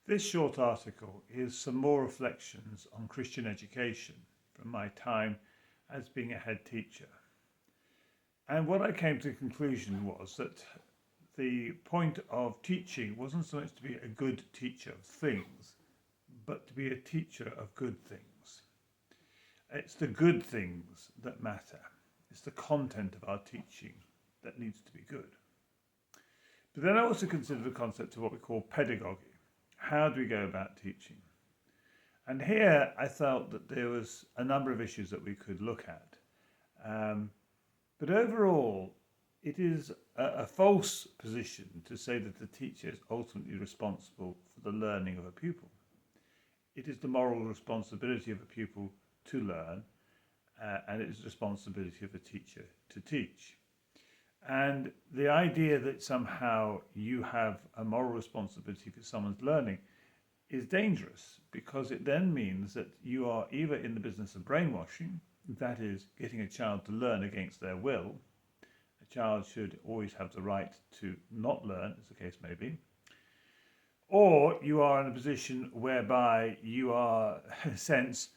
This short article is some more reflections on Christian education from my time as being a head teacher. And what I came to the conclusion was that the point of teaching wasn't so much to be a good teacher of things, but to be a teacher of good things. It's the good things that matter. It's the content of our teaching that needs to be good. But then I also considered the concept of what we call pedagogy. How do we go about teaching? And here I felt that there was a number of issues that we could look at. But overall, it is a false position to say that the teacher is ultimately responsible for the learning of a pupil. It is the moral responsibility of a pupil to learn, and it is the responsibility of a teacher to teach. And the idea that somehow you have a moral responsibility for someone's learning is dangerous, because it then means that you are either in the business of brainwashing, that is, getting a child to learn against their will. A child should always have the right to not learn, as the case may be. Or you are in a position whereby you are, in a sense,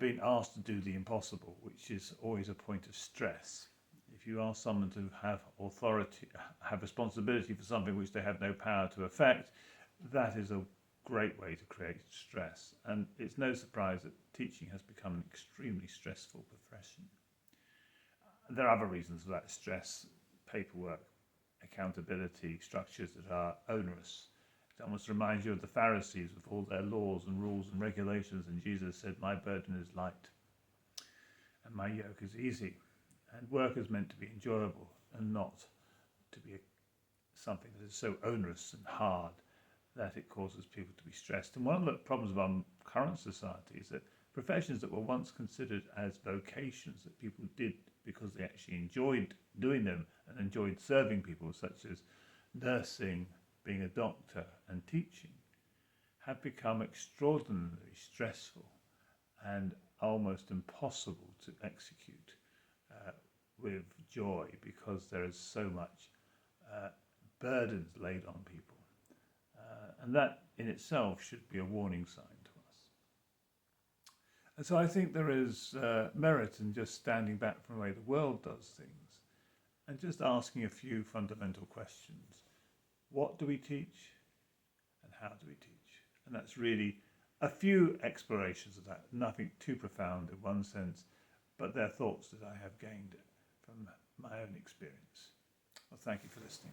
being asked to do the impossible, which is always a point of stress. If you ask someone to have authority, have responsibility for something which they have no power to affect, that is a great way to create stress. And it's no surprise that teaching has become an extremely stressful profession. There are other reasons for that stress: paperwork, accountability, structures that are onerous. It almost reminds you of the Pharisees with all their laws and rules and regulations, and Jesus said, "My burden is light and my yoke is easy." And work is meant to be enjoyable and not to be something that is so onerous and hard that it causes people to be stressed. And one of the problems of our current society is that professions that were once considered as vocations that people did because they actually enjoyed doing them and enjoyed serving people, such as nursing, being a doctor and teaching, have become extraordinarily stressful and almost impossible to execute with joy, because there is so much burdens laid on people. And that in itself should be a warning sign to us. And so I think there is merit in just standing back from the way the world does things and just asking a few fundamental questions. What do we teach, and how do we teach? And that's really a few explorations of that, nothing too profound in one sense, but they're thoughts that I have gained from my own experience. Well, thank you for listening.